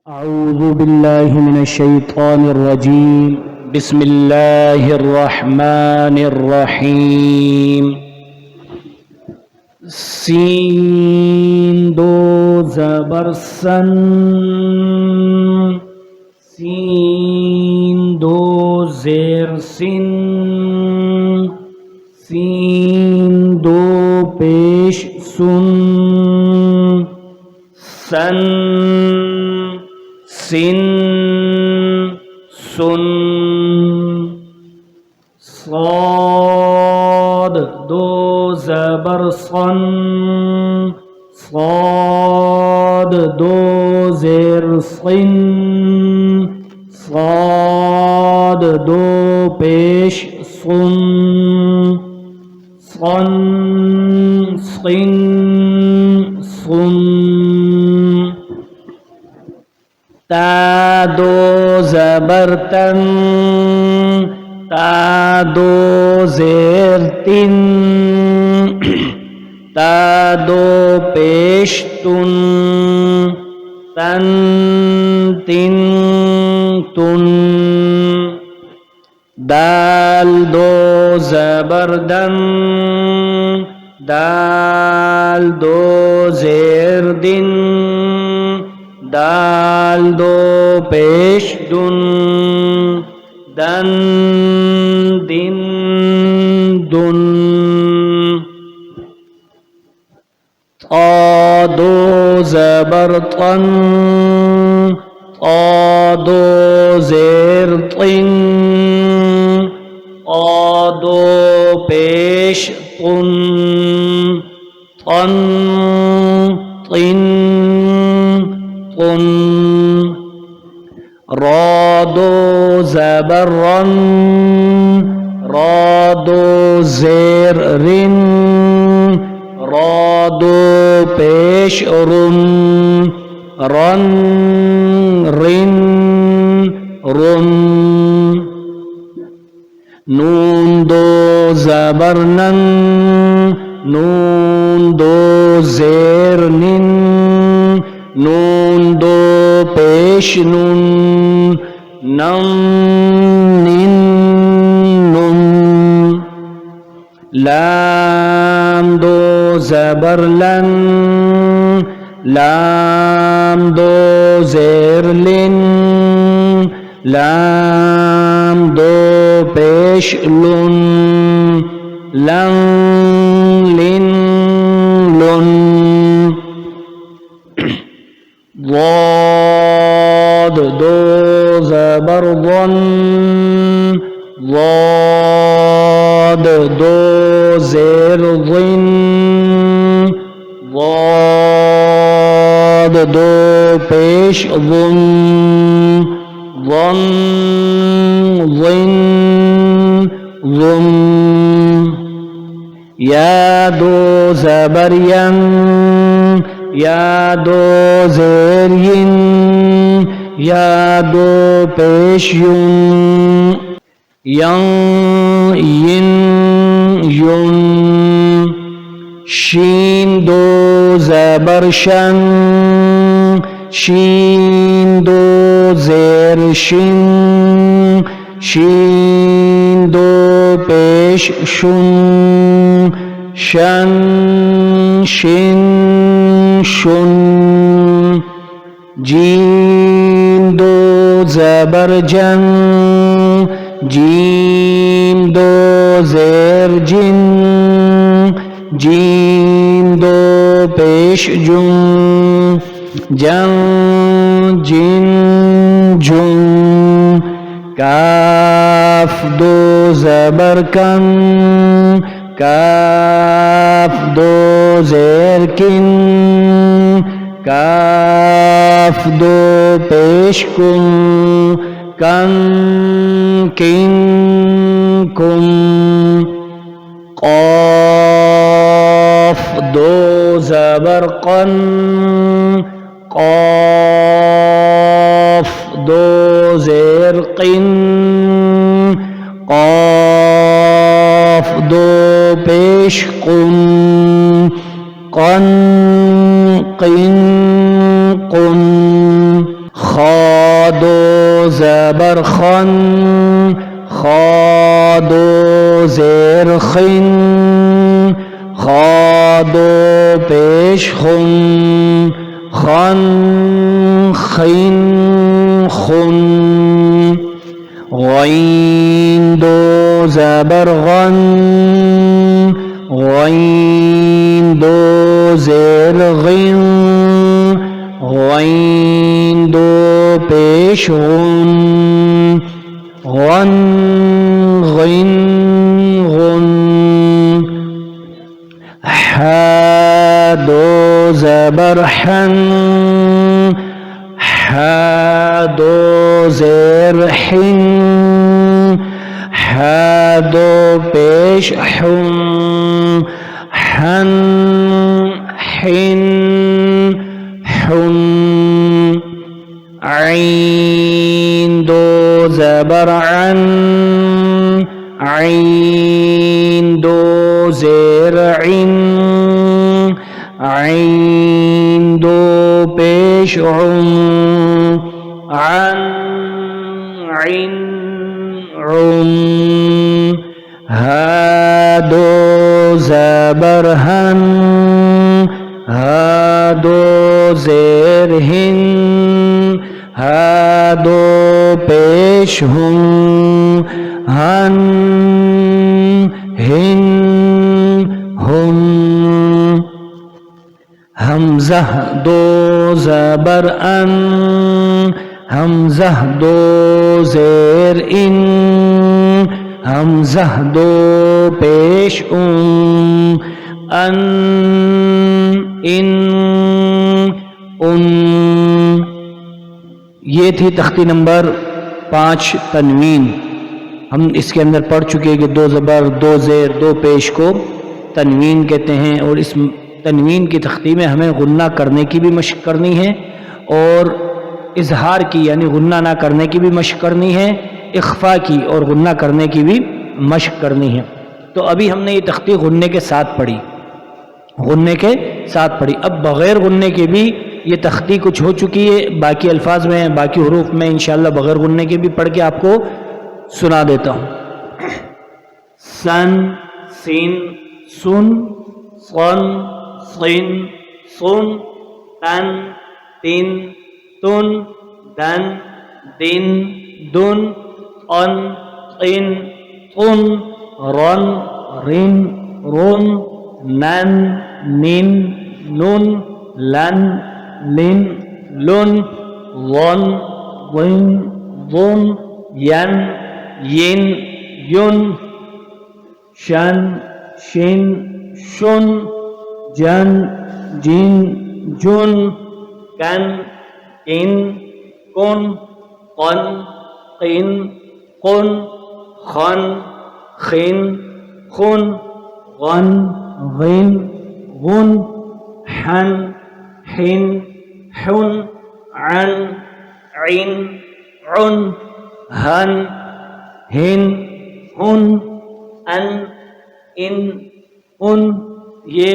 أعوذ بالله من الشيطان الرجيم. بسم الله الرحمن الرحيم. سين دو زبر سن، سين دو زیر سن، سين دو پیش سن، سن سن سن. صاد دو زبر صن، صاد دو زیر صن، صاد دو پیش صن، صن صن صن. تا دو زبر تن، تا دو زیر تن، تا دو پیش تن، تن تن تن. دال دو زبر دن، دال دو زیر دن، دال دو پیش دن، دن دن دن. طا دو زبر طن، طا دو زیر طن، طا دو پیش طن، طن طن طن. را دو زبر رن، را دو زیر رن، را دو پیش رن، رن رن رن. نون دو زبر نن، نون دو زیر نن، نون دو پیش نون، نن نن نن. لام دو زبر لن، لام دو زیر لن، لام دو پیش لن، لن لن لن. ضاد دو زبر ضن، ضاد دو زیر ضن، ضاد دو پیش ضن، ضن ضن ضن. یا دو زبر ین، یا دو زیر ین، یا دو پیش یون، ین ین یون. شین دو زبر شن، شین دو زیر شن، شین دو پیش شن، شن شن شن. جیم دو زبر جن، جیم دو زیر جن، جیم دو پیش جن، جن جن جن. کاف دو زبر کن، کاف دو زیر کن، کاف دو پیش کن، کن کن کن. قاف دو زبر قن، قاف دو زیر قن، قاف دو پیش قن، قن قن قن. خا دو زبر خن خا دو زیر خن خا دو پیش خن خن خین خن غین دو زبر غن غین دو زیر غین غین دو پیش غن غن غین غن ح دو زبر حن ح دو زیر حن ح دو پیش حن حن حن حن عین دو زبر عن عین دو زیر عن عین دو پیش عن عن عن عن ها دو زبر هن ها دو زیر ہن ها دو پیش ہن ہن ہن ہن حمزہ دو زبر ان حمزہ دو زیر ان حمزہ دو پیش ان ان یہ تھی تختی نمبر 5 تنوین. ہم اس کے اندر پڑھ چکے کہ 2 زبر 2 زیر 2 پیش کو تنوین کہتے ہیں، اور اس تنوین کی تختی میں ہمیں غنہ کرنے کی بھی مشق کرنی ہے اور اظہار کی یعنی غنہ نہ کرنے کی بھی مشق کرنی ہے، اخفا کی اور غنہ کرنے کی بھی مشق کرنی ہے. تو ابھی ہم نے یہ تختی غنے کے ساتھ پڑھی، غنے کے ساتھ پڑھی. اب بغیر غنے کے بھی یہ تختی کچھ ہو چکی ہے، باقی الفاظ میں باقی حروف میں انشاءاللہ بغیر غنے کے بھی پڑھ کے آپ کو سنا دیتا ہوں. سن سین سن صن صن صن تن تن تن دن دن دن ان قن قن رن رن رن نن نن نن لن لن لن ون ون ون ین ین یون شن شن شن جن جن جن کن کن کن قن قن قن خن خن خن غن غن غن حن حن حن عن عن عن هن ہن ہن ان ان ان. یہ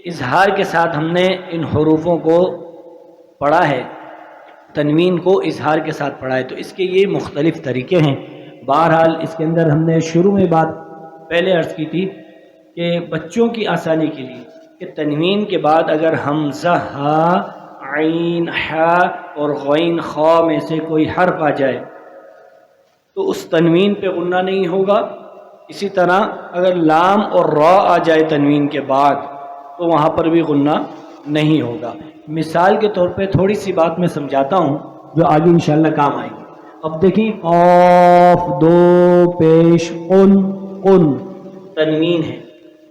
اظہار کے ساتھ ہم نے ان حروفوں کو پڑھا ہے، تنوین کو اظہار کے ساتھ پڑھا ہے. تو اس کے یہ مختلف طریقے ہیں. بہرحال اس کے اندر ہم نے شروع میں بات پہلے عرض کی تھی کہ بچوں کی آسانی کے لیے کہ تنوین کے بعد اگر حمزہ ہا عین حا اور غین خا میں سے کوئی حرف آ جائے تو اس تنوین پہ غنہ نہیں ہوگا. اسی طرح اگر لام اور را آ جائے تنوین کے بعد تو وہاں پر بھی غنہ نہیں ہوگا. مثال کے طور پہ تھوڑی سی بات میں سمجھاتا ہوں جو آگے انشاءاللہ کام آئے گی. اب دیکھیں قاف دو پیش قن قن تنوین ہے،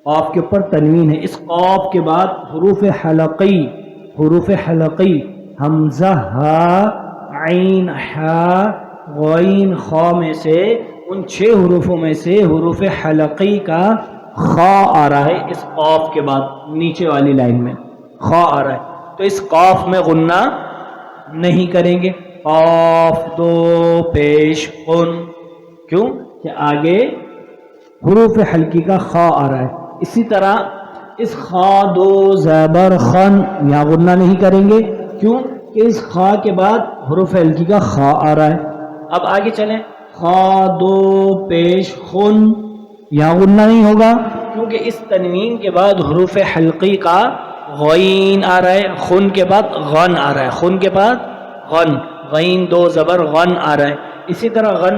قاف کے اوپر تنوین ہے. اس قاف کے بعد حروف حلقی حمزہ ہا عین حا غین خا میں سے ان 6 حروفوں میں سے حروف حلقی کا خا آ رہا ہے. اس قاف کے بعد نیچے والی لائن میں خا آ رہا ہے، تو اس قاف میں غنہ نہیں کریں گے. قاف دو پیش قن، کیوں کہ آگے حروف حلقی کا خا آ رہا ہے. اسی طرح اس خا دو زبر خن یہاں غنہ نہیں کریں گے، کیوں کہ اس خا کے بعد حروف ہلکی کا خا آ رہا ہے. اب آگے چلیں. خا دو پیش خن، یہاں غنہ نہیں ہوگا کیونکہ اس تنوین کے بعد حروف حلقی کا غین آ رہا ہے. خن کے بعد غن آ رہا ہے، خن کے بعد غن، غین دو زبر غن آ رہا ہے. اسی طرح غن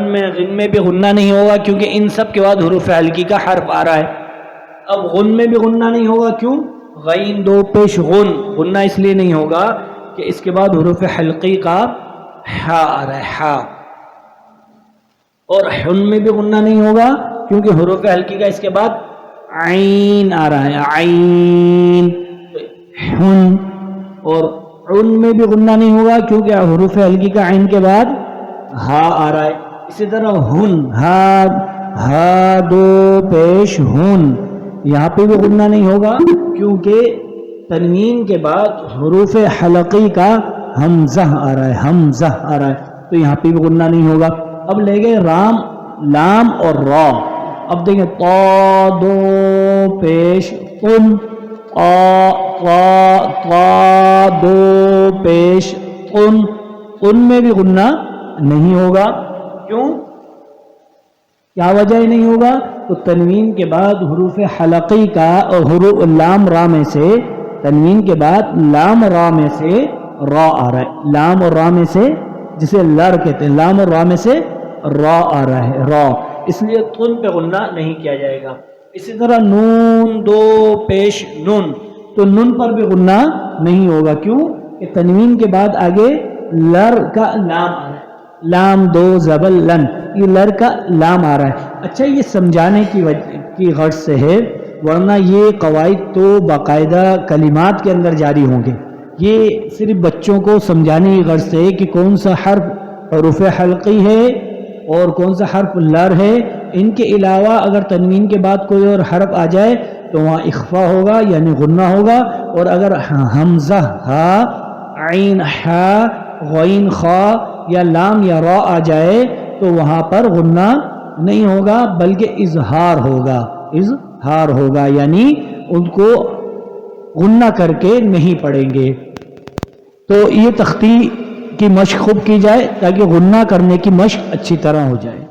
میں بھی غنہ نہیں ہوگا کیونکہ ان سب کے بعد حروف حلقی کا حرف آ رہا ہے. اب غن میں بھی غنہ نہیں ہوگا، کیوں؟ غین دو پیش غن، غنہ اس لیے نہیں ہوگا کہ اس کے بعد حروف حلقی کا ہا آ رہا ہے، ہا. اور حن میں بھی غنہ نہیں ہوگا کیونکہ حروف حلقی کا اس کے بعد عین آ رہا ہے، عین حن. اور عن میں بھی غنہ نہیں ہوگا کیونکہ حروف حلقی کا عین کے بعد ہا آ رہا ہے. اسی طرح ہن، ہا دو پیش ہن، یہاں پہ بھی غنہ نہیں ہوگا کیونکہ تنوین کے بعد حروف حلقی کا حمزہ آ رہا ہے، حمزہ آ رہا ہے، تو یہاں پہ بھی غنہ نہیں ہوگا. اب لے گئے رام، لام اور را. اب دیکھیں طا دو پیش تن، طا دو پیش تن، تن میں بھی غنہ نہیں ہوگا. کیوں؟ کیا وجہ ہی نہیں ہوگا؟ تو تنوین کے بعد حروف حلقی کا اور حروف لام را میں سے، تنوین کے بعد لام را میں سے را آ رہا ہے، لام اور را میں سے، جسے لر کہتے ہیں، لام اور را میں سے را آ رہا ہے، را، اس لیے تن پہ غنہ نہیں کیا جائے گا. اسی طرح نون دو پیش نون، تو نون پر بھی غنہ نہیں ہوگا. کیوں؟ کہ تنوین کے بعد آگے لر کا لام آ رہا ہے، لام دو زبر لن، یہ لر کا لام آ رہا ہے. اچھا، یہ سمجھانے کی غرض سے ہے، ورنہ یہ قواعد تو باقاعدہ کلمات کے اندر جاری ہوں گے. یہ صرف بچوں کو سمجھانے کی غرض سے ہے کہ کون سا حرف حروف حلقی ہے اور کون سا حرف لر ہے. ان کے علاوہ اگر تنوین کے بعد کوئی اور حرف آ جائے تو وہاں اخفا ہوگا یعنی غنہ ہوگا، اور اگر حمزہ ہا، عین ہا، غین خا یا لام یا را آ جائے تو وہاں پر غنہ نہیں ہوگا بلکہ اظہار ہوگا، اظہار ہوگا، یعنی ان کو غنہ کر کے نہیں پڑھیں گے. تو یہ تختی کی مشق خوب کی جائے تاکہ غنہ کرنے کی مشق اچھی طرح ہو جائے.